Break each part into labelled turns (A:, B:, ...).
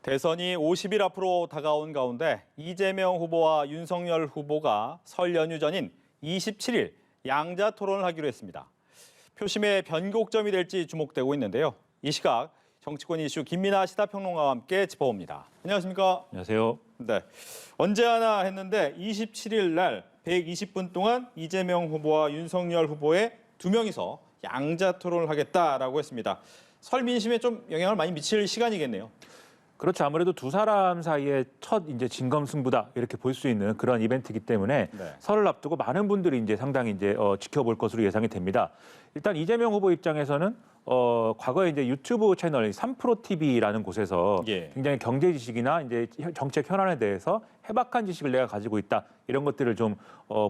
A: 대선이 50일 앞으로 다가온 가운데 이재명 후보와 윤석열 후보가 설 연휴 전인 27일 양자 토론을 하기로 했습니다. 표심의 변곡점이 될지 주목되고 있는데요. 이 시각 정치권 이슈 김민아 시사평론가와 함께 짚어봅니다. 안녕하십니까?
B: 안녕하세요.
A: 네, 언제 하나 했는데 27일 날 120분 동안 이재명 후보와 윤석열 후보의 두 명이서 양자 토론을 하겠다라고 했습니다. 설 민심에 좀 영향을 많이 미칠 시간이겠네요.
B: 그렇죠. 아무래도 두 사람 사이의 첫 이제 진검승부다 이렇게 볼 수 있는 그런 이벤트이기 때문에
A: 네.
B: 설을 앞두고 많은 분들이 이제 상당히 이제 지켜볼 것으로 예상이 됩니다. 일단 이재명 후보 입장에서는 과거에 이제 유튜브 채널 3프로 TV라는 곳에서 굉장히 경제 지식이나 이제 정책 현안에 대해서 해박한 지식을 내가 가지고 있다 이런 것들을 좀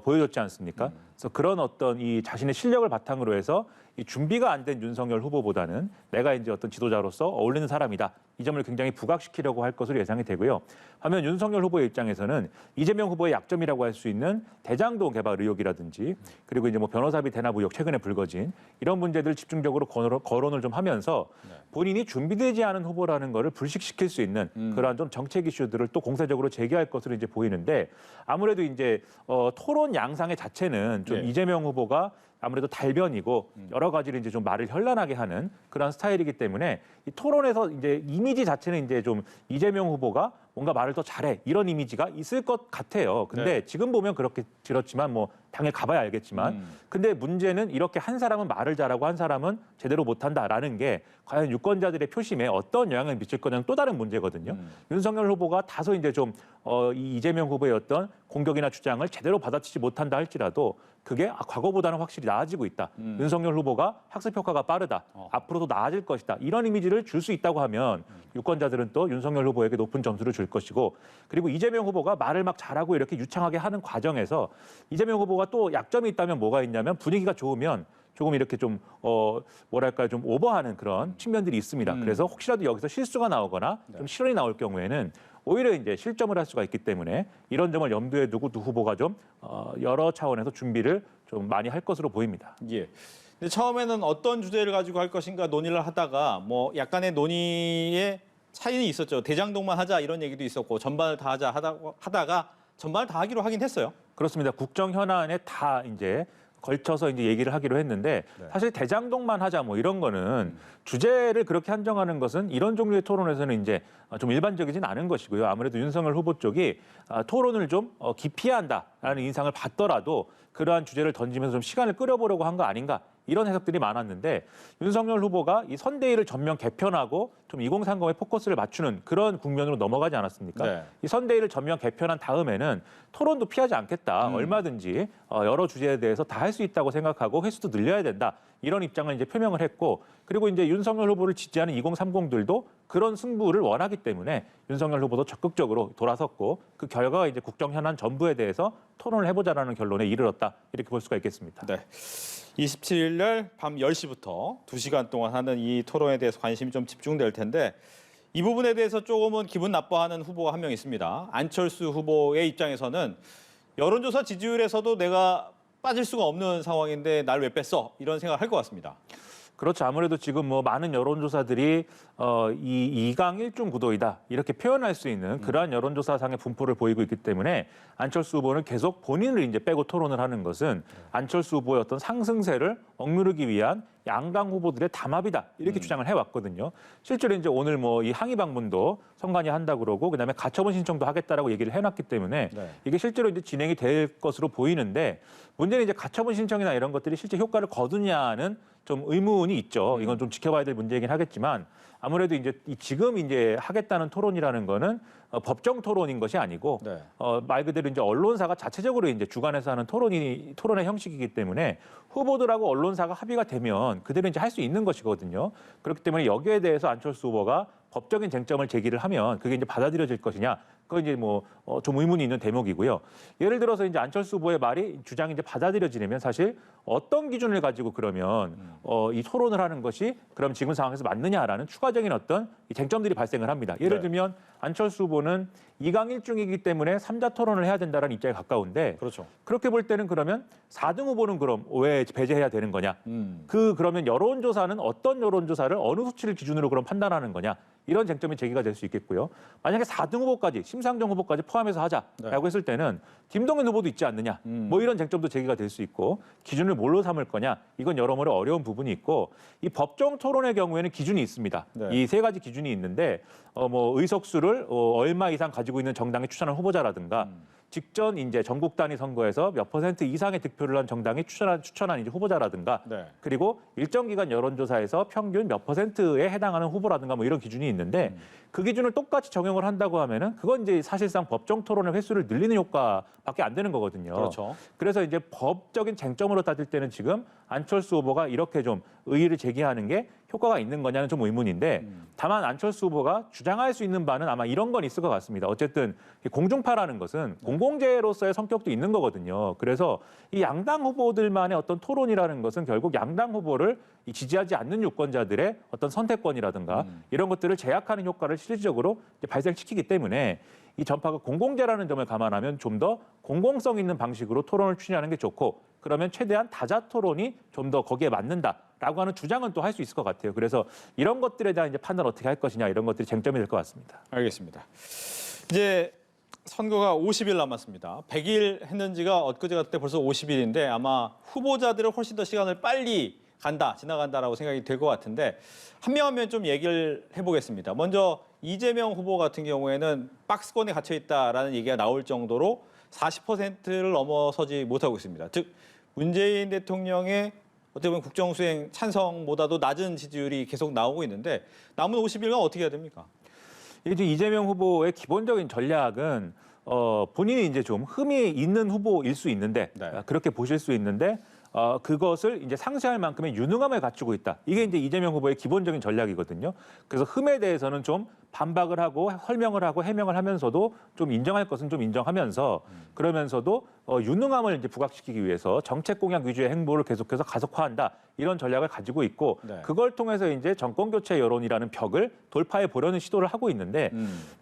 B: 보여줬지 않습니까? 그래서 그런 어떤 이 자신의 실력을 바탕으로 해서 이 준비가 안 된 윤석열 후보보다는 내가 이제 어떤 지도자로서 어울리는 사람이다. 이 점을 굉장히 부각시키려고 할 것으로 예상이 되고요. 반면 윤석열 후보의 입장에서는 이재명 후보의 약점이라고 할 수 있는 대장동 개발 의혹이라든지 그리고 이제 뭐 변호사비 대납 의혹 최근에 불거진 이런 문제들 집중적으로 거론을 좀 하면서 본인이 준비되지 않은 후보라는 거를 불식시킬 수 있는 그러한 좀 정책 이슈들을 또 공세적으로 제기할 것으로 이제 보이는데 아무래도 이제 토론 양상의 자체는 좀 이재명 후보가 아무래도 달변이고 여러 가지를 이제 좀 말을 현란하게 하는 그런 스타일이기 때문에 이 토론에서 이제 이미지 자체는 이제 좀 이재명 후보가 뭔가 말을 더 잘해 이런 이미지가 있을 것 같아요. 근데 지금 보면 그렇게 들었지만 뭐 당에 가봐야 알겠지만 근데 문제는 이렇게 한 사람은 말을 잘하고 한 사람은 제대로 못한다라는 게 과연 유권자들의 표심에 어떤 영향을 미칠 거냐는 또 다른 문제거든요. 윤석열 후보가 다소 이제 좀 이 이재명 후보의 어떤 공격이나 주장을 제대로 받아치지 못한다 할지라도 그게 과거보다는 확실히 나아지고 있다. 윤석열 후보가 학습 효과가 빠르다. 앞으로도 나아질 것이다. 이런 이미지를 줄 수 있다고 하면 유권자들은 또 윤석열 후보에게 높은 점수를 줄 것이고 그리고 이재명 후보가 말을 막 잘하고 이렇게 유창하게 하는 과정에서 이재명 후보가 또 약점이 있다면 뭐가 있냐면 분위기가 좋으면 조금 이렇게 좀 뭐랄까 좀 오버하는 그런 측면들이 있습니다. 그래서 혹시라도 여기서 실수가 나오거나 좀 실언이 나올 경우에는 오히려 이제 실점을 할 수가 있기 때문에 이런 점을 염두에 두고 두 후보가 좀 여러 차원에서 준비를 좀 많이 할 것으로 보입니다.
A: 예. 근데 처음에는 어떤 주제를 가지고 할 것인가 논의를 하다가 뭐 약간의 논의의 차이는 있었죠. 대장동만 하자 이런 얘기도 있었고 전반을 다 하자 하다가 전반을 다 하기로 하긴 했어요.
B: 그렇습니다. 국정 현안에 다 이제 걸쳐서 이제 얘기를 하기로 했는데 사실 대장동만 하자 뭐 이런 거는 주제를 그렇게 한정하는 것은 이런 종류의 토론에서는 이제 좀 일반적이진 않은 것이고요. 아무래도 윤석열 후보 쪽이 토론을 좀 기피해야 한다라는 인상을 받더라도 그러한 주제를 던지면서 좀 시간을 끌어보려고 한 거 아닌가 이런 해석들이 많았는데 윤석열 후보가 이 선대위를 전면 개편하고 좀 2030에 포커스를 맞추는 그런 국면으로 넘어가지 않았습니까?
A: 네.
B: 이 선대위를 전면 개편한 다음에는 토론도 피하지 않겠다. 얼마든지 여러 주제에 대해서 다 할 수 있다고 생각하고 횟수도 늘려야 된다. 이런 입장을 이제 표명을 했고 그리고 이제 윤석열 후보를 지지하는 2030들도 그런 승부를 원하기 때문에 윤석열 후보도 적극적으로 돌아섰고 그 결과가 이제 국정 현안 전부에 대해서 토론을 해보자라는 결론에 이르렀다. 이렇게 볼 수가 있겠습니다.
A: 네. 27일 날 밤 10시부터 2시간 동안 하는 이 토론에 대해서 관심이 좀 집중될 텐데 이 부분에 대해서 조금은 기분 나빠하는 후보가 한 명 있습니다. 안철수 후보의 입장에서는 여론조사 지지율에서도 내가 빠질 수가 없는 상황인데 날 왜 뺐어? 이런 생각을 할 것 같습니다.
B: 그렇죠. 아무래도 지금 뭐 많은 여론조사들이 이 2강 1중 구도이다 이렇게 표현할 수 있는 그러한 여론조사상의 분포를 보이고 있기 때문에 안철수 후보는 계속 본인을 이제 빼고 토론을 하는 것은 안철수 후보의 어떤 상승세를 억누르기 위한 양강 후보들의 담합이다 이렇게 주장을 해왔거든요. 실제로 이제 오늘 뭐 이 항의 방문도 선관위 한다 그러고 그다음에 가처분 신청도 하겠다라고 얘기를 해놨기 때문에 이게 실제로 이제 진행이 될 것으로 보이는데 문제는 이제 가처분 신청이나 이런 것들이 실제 효과를 거두냐는 좀 의문이 있죠. 이건 좀 지켜봐야 될 문제이긴 하겠지만 아무래도 이제 지금 이제 하겠다는 토론이라는 거는 법정 토론인 것이 아니고 말 그대로 이제 언론사가 자체적으로 이제 주관해서 하는 토론의 형식이기 때문에 후보들하고 언론사가 합의가 되면 그대로 이제 할 수 있는 것이거든요. 그렇기 때문에 여기에 대해서 안철수 후보가 법적인 쟁점을 제기를 하면 그게 이제 받아들여질 것이냐 그건 이제 뭐 좀 의문이 있는 대목이고요. 예를 들어서 이제 안철수 후보의 말이 주장이 이제 받아들여지려면 사실 어떤 기준을 가지고 그러면 이 토론을 하는 것이 그럼 지금 상황에서 맞느냐라는 추가적인 어떤 이 쟁점들이 발생을 합니다. 예를
A: 네.
B: 들면 안철수 후보는 2강 1중이기 때문에 3자 토론을 해야 된다는 입장에 가까운데
A: 그렇죠.
B: 그렇게 볼 때는 그러면 4등 후보는 그럼 왜 배제해야 되는 거냐? 그러면 여론조사는 어떤 여론조사를 어느 수치를 기준으로 그럼 판단하는 거냐? 이런 쟁점이 제기가 될 수 있겠고요. 만약에 4등 후보까지, 심상정 후보까지 포함해서 하자라고 했을 때는 김동연 후보도 있지 않느냐? 뭐 이런 쟁점도 제기가 될 수 있고 기준을 뭘로 삼을 거냐? 이건 여러모로 어려운 부분이 있고 이 법정 토론의 경우에는 기준이 있습니다.
A: 네.
B: 이 세 가지 기준이 있는데 뭐 의석수를 얼마 이상 가지고 있는 정당이 추천한 후보자라든가 직전 이제 전국 단위 선거에서 몇 % 이상의 득표를 한 정당이 추천한 이제 후보자라든가
A: 네.
B: 그리고 일정 기간 여론조사에서 평균 몇 %에 해당하는 후보라든가 뭐 이런 기준이 있는데 그 기준을 똑같이 적용을 한다고 하면은 그건 이제 사실상 법정 토론의 횟수를 늘리는 효과밖에 안 되는 거거든요.
A: 그렇죠.
B: 그래서 이제 법적인 쟁점으로 따질 때는 지금 안철수 후보가 이렇게 좀 의의를 제기하는 게 효과가 있는 거냐는 좀 의문인데 다만 안철수 후보가 주장할 수 있는 바는 아마 이런 건 있을 것 같습니다. 어쨌든 공중파라는 것은 공공재로서의 성격도 있는 거거든요. 그래서 이 양당 후보들만의 어떤 토론이라는 것은 결국 양당 후보를 이 지지하지 않는 유권자들의 어떤 선택권이라든가 이런 것들을 제약하는 효과를 실질적으로 이제 발생시키기 때문에 이 전파가 공공재라는 점을 감안하면 좀 더 공공성 있는 방식으로 토론을 추진하는 게 좋고 그러면 최대한 다자 토론이 좀 더 거기에 맞는다라고 하는 주장은 또 할 수 있을 것 같아요. 그래서 이런 것들에 대한 이제 판단 어떻게 할 것이냐 이런 것들이 쟁점이 될 것 같습니다.
A: 알겠습니다. 이제 선거가 50일 남았습니다. 100일 했는지가 엊그제 같을 때 벌써 50일인데 아마 후보자들은 훨씬 더 시간을 빨리 지나간다라고 생각이 될 것 같은데 한 명 한 명 좀 얘기를 해보겠습니다. 먼저 이재명 후보 같은 경우에는 박스권에 갇혀 있다라는 얘기가 나올 정도로 40%를 넘어서지 못하고 있습니다. 즉 문재인 대통령의 어떻게 보면 국정수행 찬성보다도 낮은 지지율이 계속 나오고 있는데 남은 50일간 어떻게 해야 됩니까?
B: 이제 이재명 후보의 기본적인 전략은 본인이 이제 좀 흠이 있는 후보일 수 있는데
A: 네.
B: 그렇게 보실 수 있는데 그것을 이제 상쇄할 만큼의 유능함을 갖추고 있다. 이게 이제 이재명 후보의 기본적인 전략이거든요. 그래서 흠에 대해서는 좀 반박을 하고 설명을 하고 해명을 하면서도 좀 인정할 것은 좀 인정하면서 그러면서도 유능함을 이제 부각시키기 위해서 정책 공약 위주의 행보를 계속해서 가속화한다. 이런 전략을 가지고 있고
A: 네.
B: 그걸 통해서 이제 정권 교체 여론이라는 벽을 돌파해 보려는 시도를 하고 있는데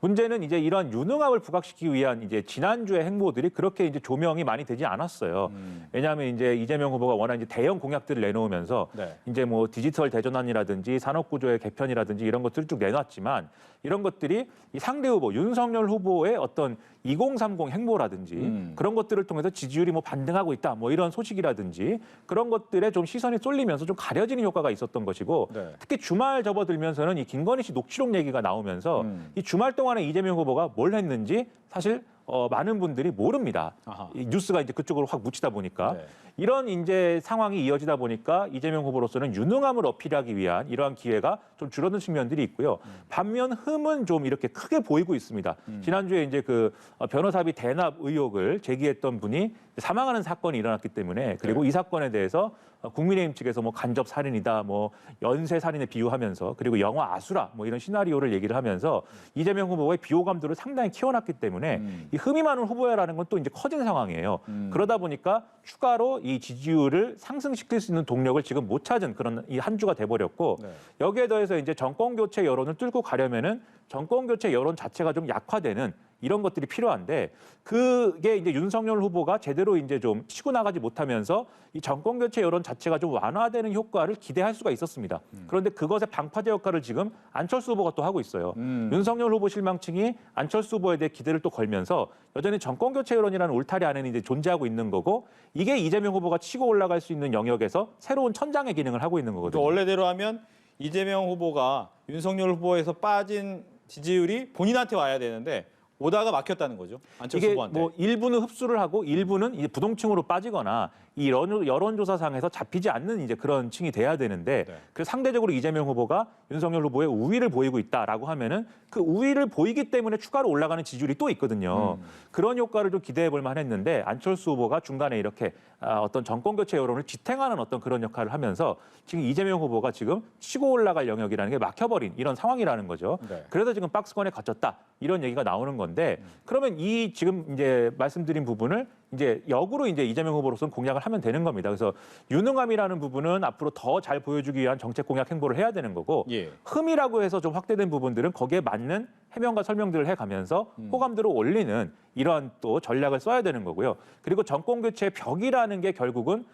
B: 문제는 이제 이러한 유능함을 부각시키기 위한 이제 지난주의 행보들이 그렇게 이제 조명이 많이 되지 않았어요. 왜냐하면 이제 이재명 후보가 워낙 이제 대형 공약들을 내놓으면서
A: 네.
B: 이제 뭐 디지털 대전환이라든지 산업구조의 개편이라든지 이런 것들을 쭉 내놨지만 이런 것들이 이 상대 후보 윤석열 후보의 어떤 2030 행보라든지 그런 것들을 통해서 지지율이 뭐 반등하고 있다 뭐 이런 소식이라든지 그런 것들에 좀 시선이 쏠리면서 좀 가려지는 효과가 있었던 것이고
A: 네.
B: 특히 주말 접어들면서는 이 김건희 씨 녹취록 얘기가 나오면서 이 주말 동안에 이재명 후보가 뭘 했는지 사실 많은 분들이 모릅니다.
A: 아하.
B: 이 뉴스가 이제 그쪽으로 확 묻히다 보니까
A: 네.
B: 이런 이제 상황이 이어지다 보니까 이재명 후보로서는 유능함을 어필하기 위한 이러한 기회가 좀 줄어든 측면들이 있고요. 반면 흠은 좀 이렇게 크게 보이고 있습니다. 지난주에 이제 그 변호사비 대납 의혹을 제기했던 분이 사망하는 사건이 일어났기 때문에 그리고 이 사건에 대해서 국민의힘 측에서 뭐 간접 살인이다, 뭐 연쇄 살인에 비유하면서 그리고 영화 아수라 뭐 이런 시나리오를 얘기를 하면서 이재명 후보의 비호감도를 상당히 키워놨기 때문에 이 흠이 많은 후보야라는 건 또 이제 커진 상황이에요. 그러다 보니까 추가로 이 지지율을 상승시킬 수 있는 동력을 지금 못 찾은 그런 이 한 주가 돼버렸고
A: 네.
B: 여기에 더해서 이제 정권 교체 여론을 뚫고 가려면은 정권 교체 여론 자체가 좀 약화되는 이런 것들이 필요한데 그게 이제 윤석열 후보가 제대로 이제 좀 치고 나가지 못하면서 이 정권 교체 여론 자체가 좀 완화되는 효과를 기대할 수가 있었습니다. 그런데 그것의 방파제 역할을 지금 안철수 후보가 또 하고 있어요. 윤석열 후보 실망층이 안철수 후보에 대해 기대를 또 걸면서 여전히 정권 교체 여론이라는 울타리 안에는 이제 존재하고 있는 거고 이게 이재명 후보가 치고 올라갈 수 있는 영역에서 새로운 천장의 기능을 하고 있는 거거든요.
A: 그러니까 원래대로 하면 이재명 후보가 윤석열 후보에서 빠진 지지율이 본인한테 와야 되는데 오다가 막혔다는 거죠. 안철수
B: 이게
A: 후보한테.
B: 뭐 일부는 흡수를 하고 일부는 이제 부동층으로 빠지거나 이 여론조사상에서 잡히지 않는 이제 그런 층이 돼야 되는데
A: 네.
B: 그래서 상대적으로 이재명 후보가 윤석열 후보의 우위를 보이고 있다라고 하면은 그 우위를 보이기 때문에 추가로 올라가는 지지율이 또 있거든요. 그런 효과를 좀 기대해 볼 만했는데 안철수 후보가 중간에 이렇게 어떤 정권 교체 여론을 지탱하는 어떤 그런 역할을 하면서 지금 이재명 후보가 지금 치고 올라갈 영역이라는 게 막혀버린 이런 상황이라는 거죠.
A: 네.
B: 그래서 지금 박스권에 갇혔다 이런 얘기가 나오는 건데 그러면 이 지금 이제 말씀드린 부분을 이제 역으로 이제 이재명 후보로서는 공략을 하면 되는 겁니다. 그래서 유능함이라는 부분은 앞으로 더 잘 보여주기 위한 정책 공약 행보를 해야 되는 거고
A: 예.
B: 흠이라고 해서 좀 확대된 부분들은 거기에 맞는 해명과 설명들을 해가면서 호감도를 올리는 이러한 또 전략을 써야 되는 거고요. 그리고 정권 교체의 벽이라는 게 결국은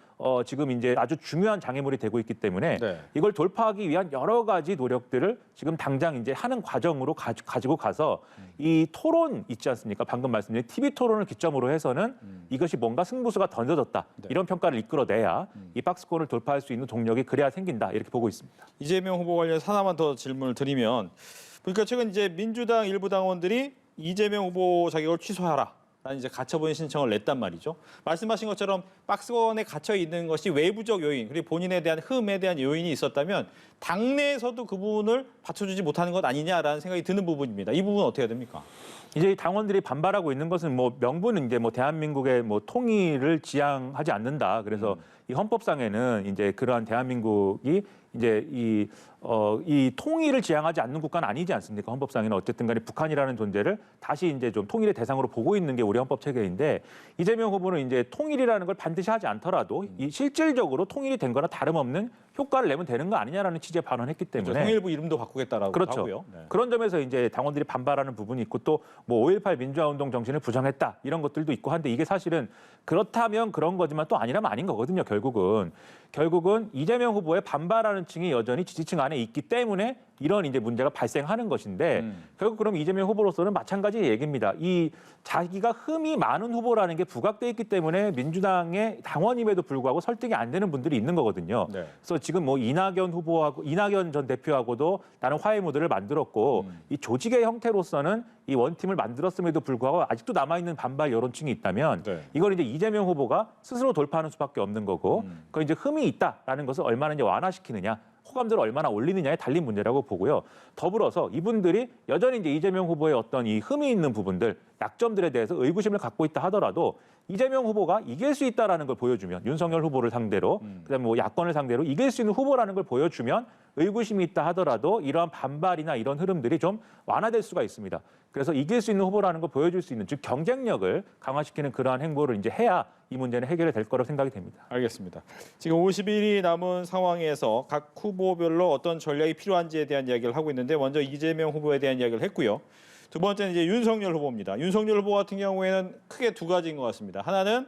B: 지금 이제 아주 중요한 장애물이 되고 있기 때문에
A: 네.
B: 이걸 돌파하기 위한 여러 가지 노력들을 지금 당장 이제 하는 과정으로 가지고 가서 이 토론 있지 않습니까? 방금 말씀드린 TV 토론을 기점으로 해서는 이것이 뭔가 승부수가 던져졌다.
A: 네.
B: 이런 평가를 이끌어내야 이 박스권을 돌파할 수 있는 동력이 그래야 생긴다. 이렇게 보고 있습니다.
A: 이재명 후보 관련해서 하나만 더 질문을 드리면 그러니까 최근 이제 민주당 일부 당원들이 이재명 후보 자격을 취소하라. 라는 이제 가처분 신청을 냈단 말이죠. 말씀하신 것처럼 박스권에 갇혀 있는 것이 외부적 요인 그리고 본인에 대한 흠에 대한 요인이 있었다면 당내에서도 그 부분을 받쳐주지 못하는 것 아니냐라는 생각이 드는 부분입니다. 이 부분은 어떻게 해야 됩니까?
B: 이제 당원들이 반발하고 있는 것은 뭐 명분은 이제 뭐 대한민국의 뭐 통일을 지향하지 않는다. 그래서 이 헌법상에는 이제 그러한 대한민국이 이제 이 통일을 지향하지 않는 국가는 아니지 않습니까? 헌법상에는 어쨌든 간에 북한이라는 존재를 다시 이제 좀 통일의 대상으로 보고 있는 게 우리 헌법 체계인데 이재명 후보는 이제 통일이라는 걸 반드시 하지 않더라도 이 실질적으로 통일이 된 거나 다름없는 효과를 내면 되는 거 아니냐라는 취지의 발언을 했기 때문에
A: 그렇죠. 통일부 이름도 바꾸겠다라고
B: 그렇죠.
A: 하고요. 네.
B: 그런 점에서 이제 당원들이 반발하는 부분이 있고 또 뭐 5.18 민주화운동 정신을 부정했다 이런 것들도 있고 한데 이게 사실은 그렇다면 그런 거지만 또 아니라면 아닌 거거든요. 결국은 이재명 후보에 반발하는 층이 여전히 지지층 안에 있기 때문에 이런 이제 문제가 발생하는 것인데 결국 그럼 이재명 후보로서는 마찬가지 얘기입니다. 이 자기가 흠이 많은 후보라는 게 부각돼 있기 때문에 민주당의 당원임에도 불구하고 설득이 안 되는 분들이 있는 거거든요.
A: 네.
B: 그래서 지금 뭐 이낙연 전 대표하고도 나는 화해 모드를 만들었고 이 조직의 형태로서는 이 원팀을 만들었음에도 불구하고 아직도 남아있는 반발 여론층이 있다면
A: 네.
B: 이걸 이제 이재명 후보가 스스로 돌파하는 수밖에 없는 거고 그 이제 흠이 있다라는 것을 얼마나 이제 완화시키느냐. 호감도를 얼마나 올리느냐에 달린 문제라고 보고요. 더불어서 이분들이 여전히 이제 이재명 후보의 어떤 이 흠이 있는 부분들, 약점들에 대해서 의구심을 갖고 있다 하더라도 이재명 후보가 이길 수 있다라는 걸 보여주면 윤석열 후보를 상대로 그다음에 뭐 야권을 상대로 이길 수 있는 후보라는 걸 보여주면 의구심이 있다 하더라도 이러한 반발이나 이런 흐름들이 좀 완화될 수가 있습니다. 그래서 이길 수 있는 후보라는 걸 보여줄 수 있는 즉 경쟁력을 강화시키는 그러한 행보를 이제 해야 이 문제는 해결이 될 거라고 생각이 됩니다.
A: 알겠습니다. 지금 50일이 남은 상황에서 각 후보별로 어떤 전략이 필요한지에 대한 이야기를 하고 있는데 먼저 이재명 후보에 대한 이야기를 했고요. 두 번째는 이제 윤석열 후보입니다. 윤석열 후보 같은 경우에는 크게 두 가지인 것 같습니다. 하나는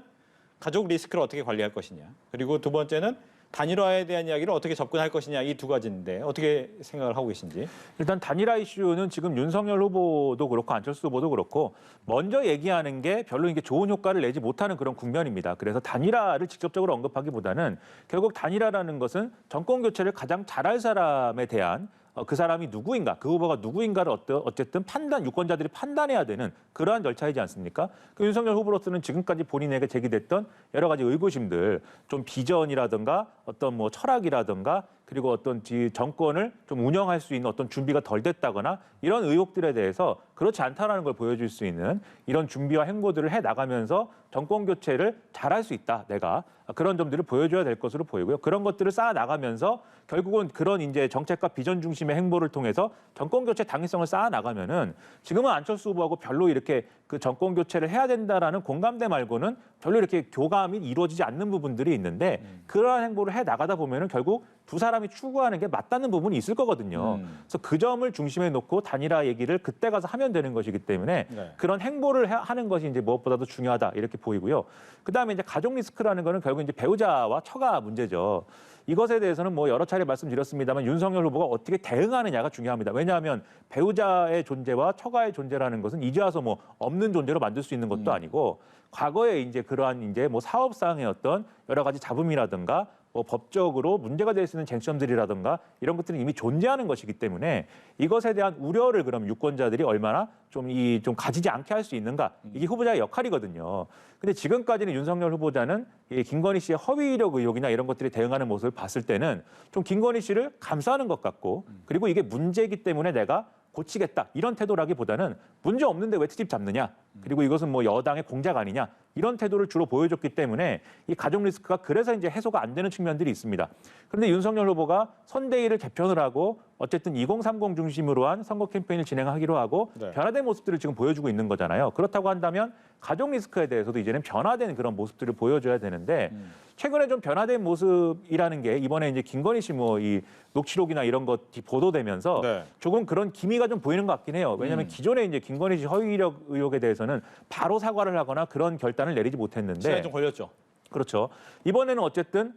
A: 가족 리스크를 어떻게 관리할 것이냐. 그리고 두 번째는 단일화에 대한 이야기를 어떻게 접근할 것이냐 이 두 가지인데 어떻게 생각을 하고 계신지.
B: 일단 단일화 이슈는 지금 윤석열 후보도 그렇고 안철수 후보도 그렇고 먼저 얘기하는 게 별로 이게 좋은 효과를 내지 못하는 그런 국면입니다. 그래서 단일화를 직접적으로 언급하기보다는 결국 단일화라는 것은 정권 교체를 가장 잘할 사람에 대한 그 사람이 누구인가, 그 후보가 누구인가를 어쨌든 유권자들이 판단해야 되는 그러한 절차이지 않습니까? 그 윤석열 후보로서는 지금까지 본인에게 제기됐던 여러 가지 의구심들, 좀 비전이라든가 어떤 뭐 철학이라든가 그리고 어떤 정권을 좀 운영할 수 있는 어떤 준비가 덜 됐다거나 이런 의혹들에 대해서 그렇지 않다라는 걸 보여줄 수 있는 이런 준비와 행보들을 해 나가면서 정권 교체를 잘할 수 있다. 내가 그런 점들을 보여줘야 될 것으로 보이고요. 그런 것들을 쌓아 나가면서 결국은 그런 이제 정책과 비전 중심의 행보를 통해서 정권 교체 당위성을 쌓아 나가면은 지금은 안철수 후보하고 별로 이렇게 그 정권 교체를 해야 된다라는 공감대 말고는 별로 이렇게 교감이 이루어지지 않는 부분들이 있는데 그러한 행보를 해 나가다 보면은 결국 두 사람이 추구하는 게 맞닿는 부분이 있을 거거든요. 그래서 그 점을 중심에 놓고 단일화 얘기를 그때 가서 하면 되는 것이기 때문에
A: 네.
B: 그런 행보를 하는 것이 이제 무엇보다도 중요하다 이렇게 보이고요. 그다음에 이제 가족 리스크라는 거는 결국 이제 배우자와 처가 문제죠. 이것에 대해서는 뭐 여러 차례 말씀드렸습니다만 윤석열 후보가 어떻게 대응하느냐가 중요합니다. 왜냐하면 배우자의 존재와 처가의 존재라는 것은 이제 와서 뭐 없는 존재로 만들 수 있는 것도 아니고 과거에 이제 그러한 이제 뭐 사업상의 어떤 여러 가지 잡음이라든가 법적으로 문제가 될 수 있는 쟁점들이라든가 이런 것들은 이미 존재하는 것이기 때문에 이것에 대한 우려를 그럼 유권자들이 얼마나 좀 가지지 않게 할 수 있는가, 이게 후보자의 역할이거든요. 근데 지금까지는 윤석열 후보자는 이 김건희 씨의 허위 이력 의혹이나 이런 것들이 대응하는 모습을 봤을 때는 좀 김건희 씨를 감싸는 것 같고, 그리고 이게 문제이기 때문에 내가 고치겠다 이런 태도라기보다는 문제 없는데 왜 트집 잡느냐, 그리고 이것은 뭐 여당의 공작 아니냐, 이런 태도를 주로 보여줬기 때문에 이 가족 리스크가 그래서 이제 해소가 안 되는 측면들이 있습니다. 그런데 윤석열 후보가 선대위를 개편을 하고 어쨌든 2030 중심으로 한 선거 캠페인을 진행하기로 하고
A: 네.
B: 변화된 모습들을 지금 보여주고 있는 거잖아요. 그렇다고 한다면 가족 리스크에 대해서도 이제는 변화된 그런 모습들을 보여줘야 되는데 최근에 좀 변화된 모습이라는 게 이번에 이제 김건희 씨 뭐 이 녹취록이나 이런 것이 보도되면서
A: 네.
B: 조금 그런 기미가 좀 보이는 것 같긴 해요. 왜냐하면 기존에 이제 김건희 씨 허위 이력 의혹에 대해서는 바로 사과를 하거나 그런 결단을 내리지 못했는데
A: 시간이 좀 걸렸죠.
B: 그렇죠. 이번에는 어쨌든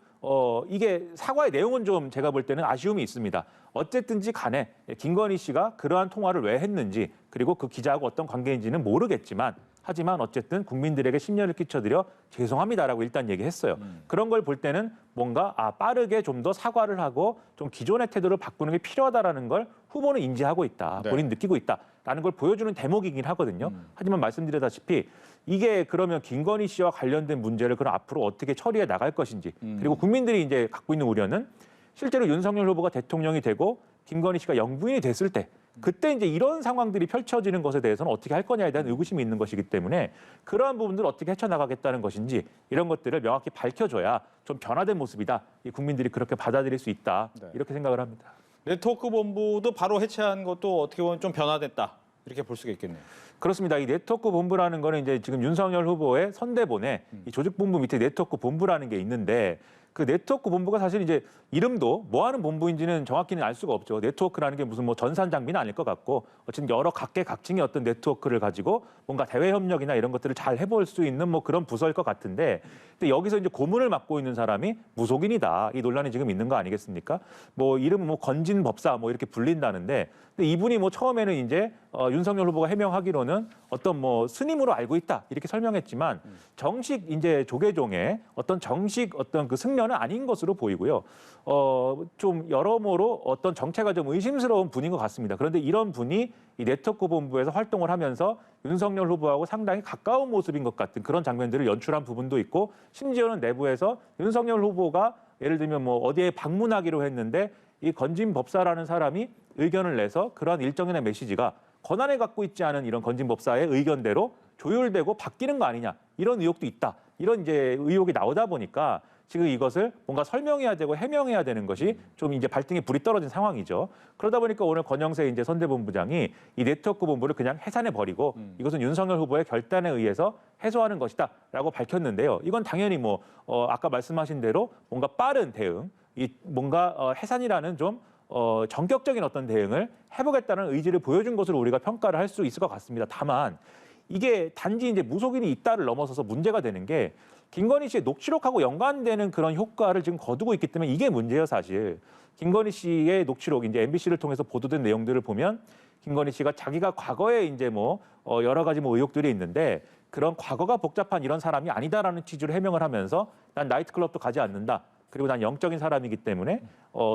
B: 이게 사과의 내용은 좀 제가 볼 때는 아쉬움이 있습니다. 어쨌든지 간에 김건희 씨가 그러한 통화를 왜 했는지, 그리고 그 기자하고 어떤 관계인지는 모르겠지만 하지만 어쨌든 국민들에게 심려를 끼쳐드려 죄송합니다라고 일단 얘기했어요. 그런 걸 볼 때는 뭔가 빠르게 좀 더 사과를 하고 좀 기존의 태도를 바꾸는 게 필요하다라는 걸 후보는 인지하고 있다.
A: 네.
B: 본인 느끼고 있다라는 걸 보여주는 대목이긴 하거든요. 하지만 말씀드렸다시피 이게 그러면 김건희 씨와 관련된 문제를 그럼 앞으로 어떻게 처리해 나갈 것인지, 그리고 국민들이 이제 갖고 있는 우려는 실제로 윤석열 후보가 대통령이 되고 김건희 씨가 영부인이 됐을 때 그때 이제 이런 상황들이 펼쳐지는 것에 대해서는 어떻게 할 거냐에 대한 의구심이 있는 것이기 때문에 그러한 부분들을 어떻게 헤쳐나가겠다는 것인지 이런 것들을 명확히 밝혀줘야 좀 변화된 모습이다. 이 국민들이 그렇게 받아들일 수 있다.
A: 네.
B: 이렇게 생각을 합니다.
A: 네트워크 본부도 바로 해체한 것도 어떻게 보면 좀 변화됐다. 이렇게 볼 수가 있겠네요.
B: 그렇습니다. 이 네트워크 본부라는 거는 이제 지금 윤석열 후보의 선대본에 이 조직본부 밑에 네트워크 본부라는 게 있는데 그 네트워크 본부가 사실 이제 이름도 뭐 하는 본부인지는 정확히는 알 수가 없죠. 네트워크라는 게 무슨 뭐 전산 장비는 아닐 것 같고 어쨌든 여러 각계각층의 어떤 네트워크를 가지고 뭔가 대외 협력이나 이런 것들을 잘 해볼 수 있는 뭐 그런 부서일 것 같은데, 근데 여기서 이제 고문을 맡고 있는 사람이 무속인이다. 이 논란이 지금 있는 거 아니겠습니까? 뭐 이름 뭐 건진 법사 뭐 이렇게 불린다는데, 근데 이분이 뭐 처음에는 이제 윤석열 후보가 해명하기로는 어떤 뭐 스님으로 알고 있다 이렇게 설명했지만 정식 이제 조계종의 어떤 정식 어떤 그 승려는 아닌 것으로 보이고요. 좀 여러모로 어떤 정체가 좀 의심스러운 분인 것 같습니다. 그런데 이런 분이 이 네트워크 본부에서 활동을 하면서 윤석열 후보하고 상당히 가까운 모습인 것 같은 그런 장면들을 연출한 부분도 있고, 심지어는 내부에서 윤석열 후보가 예를 들면 뭐 어디에 방문하기로 했는데 이 건진 법사라는 사람이 의견을 내서 그러한 일정이나 메시지가 권한을 갖고 있지 않은 이런 건진 법사의 의견대로 조율되고 바뀌는 거 아니냐, 이런 의혹도 있다. 이런 이제 의혹이 나오다 보니까 지금 이것을 뭔가 설명해야 되고 해명해야 되는 것이 좀 이제 발등에 불이 떨어진 상황이죠. 그러다 보니까 오늘 권영세 이제 선대본부장이 이 네트워크 본부를 그냥 해산해 버리고 이것은 윤석열 후보의 결단에 의해서 해소하는 것이다라고 밝혔는데요. 이건 당연히 뭐 아까 말씀하신 대로 뭔가 빠른 대응, 이 뭔가 해산이라는 좀 전격적인 어떤 대응을 해보겠다는 의지를 보여준 것으로 우리가 평가를 할 수 있을 것 같습니다. 다만 이게 단지 이제 무속인이 있다를 넘어서서 문제가 되는 게 김건희 씨의 녹취록하고 연관되는 그런 효과를 지금 거두고 있기 때문에 이게 문제예요, 사실. 김건희 씨의 녹취록, 이제 MBC를 통해서 보도된 내용들을 보면 김건희 씨가 자기가 과거에 이제 뭐 여러 가지 뭐 의혹들이 있는데 그런 과거가 복잡한 이런 사람이 아니다라는 취지로 해명을 하면서 난 나이트클럽도 가지 않는다. 그리고 난 영적인 사람이기 때문에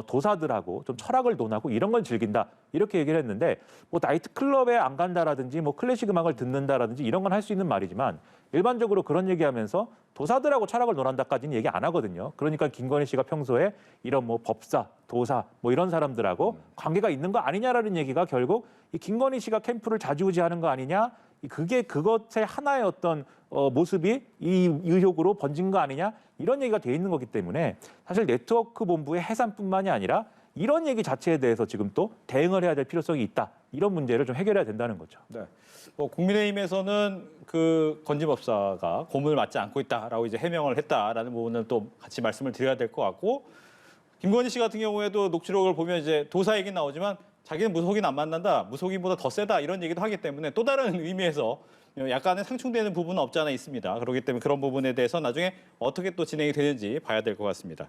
B: 도사들하고 좀 철학을 논하고 이런 걸 즐긴다. 이렇게 얘기를 했는데 뭐 나이트클럽에 안 간다라든지 뭐 클래식 음악을 듣는다라든지 이런 건 할 수 있는 말이지만 일반적으로 그런 얘기하면서 도사들하고 철학을 논한다까지는 얘기 안 하거든요. 그러니까 김건희 씨가 평소에 이런 뭐 법사, 도사 뭐 이런 사람들하고 관계가 있는 거 아니냐라는 얘기가 결국 이 김건희 씨가 캠프를 좌지우지하는 거 아니냐, 그게 그것의 하나의 어떤 모습이 이 의혹으로 번진 거 아니냐, 이런 얘기가 돼 있는 거기 때문에 사실 네트워크 본부의 해산뿐만이 아니라 이런 얘기 자체에 대해서 지금 또 대응을 해야 될 필요성이 있다. 이런 문제를 좀 해결해야 된다는 거죠.
A: 네. 뭐 국민의힘에서는 그 건지법사가 고문을 맞지 않고 있다라고 이제 해명을 했다라는 부분을 또 같이 말씀을 드려야 될 것 같고, 김건희 씨 같은 경우에도 녹취록을 보면 이제 도사 얘기 나오지만 자기는 무속인 안 만난다, 무속인보다 더 세다 이런 얘기도 하기 때문에 또 다른 의미에서 약간의 상충되는 부분은 없지 않아 있습니다. 그렇기 때문에 그런 부분에 대해서 나중에 어떻게 또 진행이 되는지 봐야 될 것 같습니다.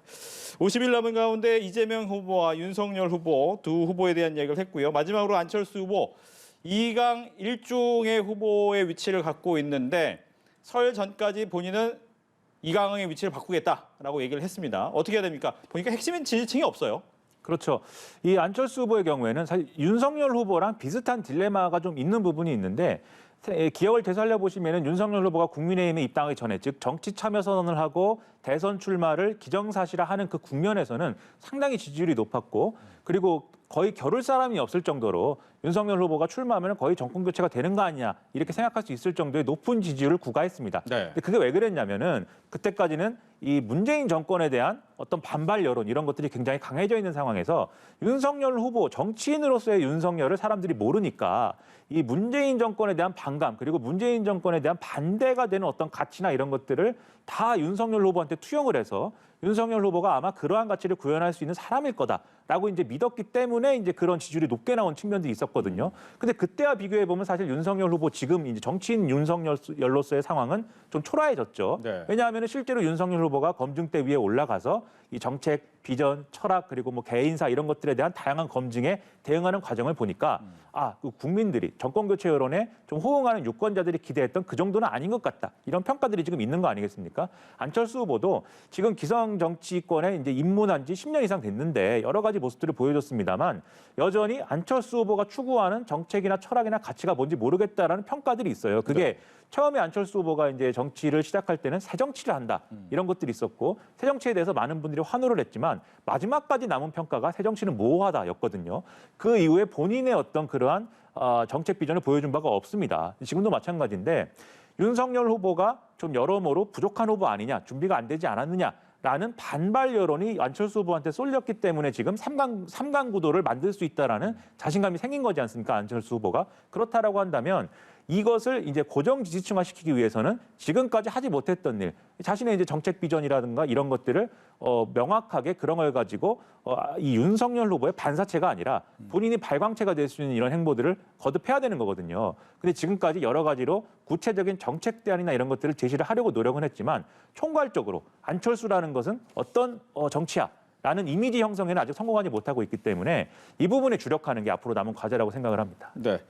A: 50일 남은 가운데 이재명 후보와 윤석열 후보 두 후보에 대한 얘기를 했고요. 마지막으로 안철수 후보 2강 1중의 후보의 위치를 갖고 있는데 설 전까지 본인은 이강의 위치를 바꾸겠다라고 얘기를 했습니다. 어떻게 해야 됩니까? 보니까 핵심인 지지층이 없어요.
B: 그렇죠. 이 안철수 후보의 경우에는 사실 윤석열 후보랑 비슷한 딜레마가 좀 있는 부분이 있는데 기억을 되살려 보시면은 윤석열 후보가 국민의힘에 입당하기 전에 즉 정치 참여 선언을 하고 대선 출마를 기정사실화하는 그 국면에서는 상당히 지지율이 높았고 그리고 거의 겨룰 사람이 없을 정도로 윤석열 후보가 출마하면 거의 정권 교체가 되는 거 아니냐 이렇게 생각할 수 있을 정도의 높은 지지율을 구가했습니다.
A: 네.
B: 근데 그게 왜 그랬냐면은 그때까지는 이 문재인 정권에 대한 어떤 반발 여론 이런 것들이 굉장히 강해져 있는 상황에서 윤석열 후보 정치인으로서의 윤석열을 사람들이 모르니까 이 문재인 정권에 대한 반감 그리고 문재인 정권에 대한 반대가 되는 어떤 가치나 이런 것들을 다 윤석열 후보한테 투영을 해서 윤석열 후보가 아마 그러한 가치를 구현할 수 있는 사람일 거다라고 이제 믿었기 때문에 이제 그런 지지율이 높게 나온 측면들이 있었거든요. 근데 그때와 비교해 보면 사실 윤석열 후보 지금 이제 정치인 윤석열로서의 상황은 좀 초라해졌죠.
A: 네.
B: 왜냐하면 실제로 윤석열 후보가 검증대 위에 올라가서 이 정책, 비전, 철학 그리고 뭐 개인사 이런 것들에 대한 다양한 검증에 대응하는 과정을 보니까 그 국민들이 정권 교체 여론에 좀 호응하는 유권자들이 기대했던 그 정도는 아닌 것 같다. 이런 평가들이 지금 있는 거 아니겠습니까? 안철수 후보도 지금 기성 정치권에 이제 입문한 지 10년 이상 됐는데 여러 가지 모습들을 보여줬습니다만 여전히 안철수 후보가 추구하는 정책이나 철학이나 가치가 뭔지 모르겠다라는 평가들이 있어요. 그게 처음에 안철수 후보가 이제 정치를 시작할 때는 새 정치를 한다 이런 것들이 있었고 새 정치에 대해서 많은 분들이 환호를 했지만 마지막까지 남은 평가가 새 정치는 모호하다였거든요. 그 이후에 본인의 어떤 그러한 정책 비전을 보여준 바가 없습니다. 지금도 마찬가지인데 윤석열 후보가 좀 여러모로 부족한 후보 아니냐, 준비가 안 되지 않았느냐라는 반발 여론이 안철수 후보한테 쏠렸기 때문에 지금 삼강 구도를 만들 수 있다라는 자신감이 생긴 거지 않습니까? 안철수 후보가. 그렇다라고 한다면 이것을 이제 고정 지지층화 시키기 위해서는 지금까지 하지 못했던 일, 자신의 이제 정책 비전이라든가 이런 것들을 명확하게 그런 걸 가지고 이 윤석열 후보의 반사체가 아니라 본인이 발광체가 될 수 있는 이런 행보들을 거듭해야 되는 거거든요. 근데 지금까지 여러 가지로 구체적인 정책 대안이나 이런 것들을 제시를 하려고 노력은 했지만 총괄적으로 안철수라는 것은 어떤 정치야. 라는 이미지 형성에는 아직 성공하지 못하고 있기 때문에 이 부분에 주력하는 게 앞으로 남은 과제라고 생각을 합니다.
A: 네.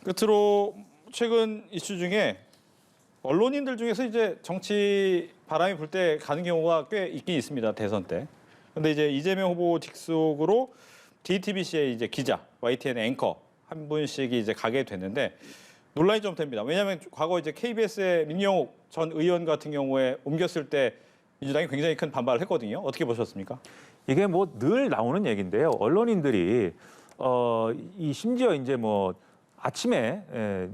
A: 끝으로 최근 이슈 중에 언론인들 중에서 이제 정치 바람이 불 때 가는 경우가 꽤 있긴 있습니다. 대선 때. 근데 이제 이재명 후보 직속으로 JTBC의 이제 기자, YTN 앵커 한 분씩이 이제 가게 됐는데 논란이 좀 됩니다. 왜냐하면 과거 이제 KBS의 민영욱 전 의원 같은 경우에 옮겼을 때 민주당이 굉장히 큰 반발을 했거든요. 어떻게 보셨습니까?
B: 이게 뭐 늘 나오는 얘기인데요. 언론인들이 이 심지어 이제 뭐 아침에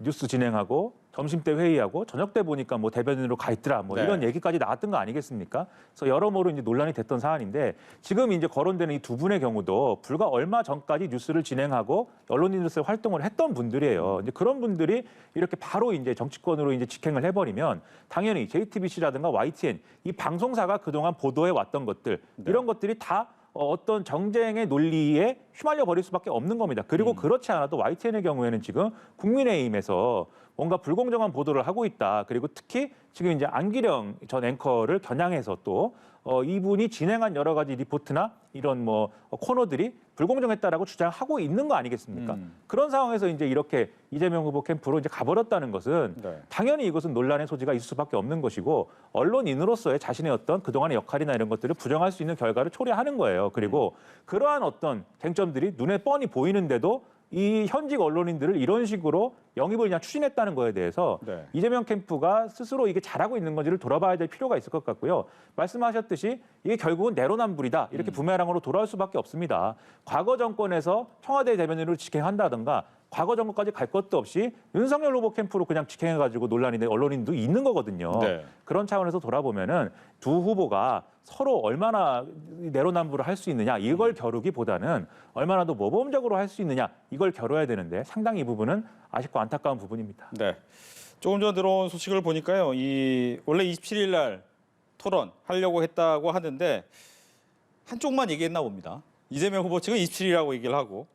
B: 뉴스 진행하고 점심 때 회의하고 저녁 때 보니까 뭐 대변인으로 가 있더라 뭐
A: 네.
B: 이런 얘기까지 나왔던 거 아니겠습니까? 그래서 여러모로 이제 논란이 됐던 사안인데 지금 이제 거론되는 이 두 분의 경우도 불과 얼마 전까지 뉴스를 진행하고 언론인으로서 활동을 했던 분들이에요. 이제 그런 분들이 이렇게 바로 이제 정치권으로 이제 직행을 해버리면 당연히 JTBC라든가 YTN 이 방송사가 그동안 보도해 왔던 것들 이런 것들이 다 어떤 정쟁의 논리에 휘말려 버릴 수밖에 없는 겁니다. 그리고 그렇지 않아도 YTN의 경우에는 지금 국민의힘에서 뭔가 불공정한 보도를 하고 있다. 그리고 특히 지금 이제 안기령 전 앵커를 겨냥해서 또 이분이 진행한 여러 가지 리포트나 이런 뭐 코너들이 불공정했다라고 주장하고 있는 거 아니겠습니까? 그런 상황에서 이제 이렇게 이재명 후보 캠프로 이제 가버렸다는 것은
A: 네.
B: 당연히 이것은 논란의 소지가 있을 수밖에 없는 것이고 언론인으로서의 자신의 어떤 그동안의 역할이나 이런 것들을 부정할 수 있는 결과를 초래하는 거예요. 그리고 그러한 어떤 쟁점들이 눈에 뻔히 보이는데도 이 현직 언론인들을 이런 식으로 영입을 그냥 추진했다는 거에 대해서
A: 네.
B: 이재명 캠프가 스스로 이게 잘하고 있는 건지를 돌아봐야 될 필요가 있을 것 같고요. 말씀하셨듯이 이게 결국은 내로남불이다. 이렇게 부메랑으로 돌아올 수밖에 없습니다. 과거 정권에서 청와대 대변인으로 직행한다든가 과거 정권까지 갈 것도 없이 윤석열 후보 캠프로 그냥 직행해가지고 논란이 된 언론인도 있는 거거든요.
A: 네.
B: 그런 차원에서 돌아보면은 두 후보가 서로 얼마나 내로남불을 할 수 있느냐 이걸 겨루기보다는 얼마나 더 모범적으로 할 수 있느냐 이걸 겨뤄야 되는데 상당히 이 부분은 아쉽고 안타까운 부분입니다.
A: 네. 조금 전 들어온 소식을 보니까요. 원래 27일 날 토론 하려고 했다고 하는데 한쪽만 얘기했나 봅니다. 이재명 후보 측은 27일이라고 얘기를 하고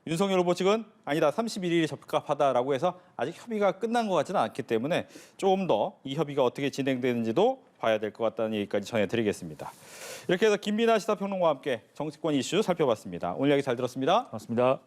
A: 윤석열 후보 측은 아니다 31일이 적합하다라고 해서 아직 협의가 끝난 것 같지는 않기 때문에 조금 더 이 협의가 어떻게 진행되는지도 봐야 될 것 같다는 얘기까지 전해드리겠습니다. 이렇게 해서 김민아 시사평론가와 함께 정치권 이슈 살펴봤습니다. 오늘 이야기 잘 들었습니다.
B: 고맙습니다.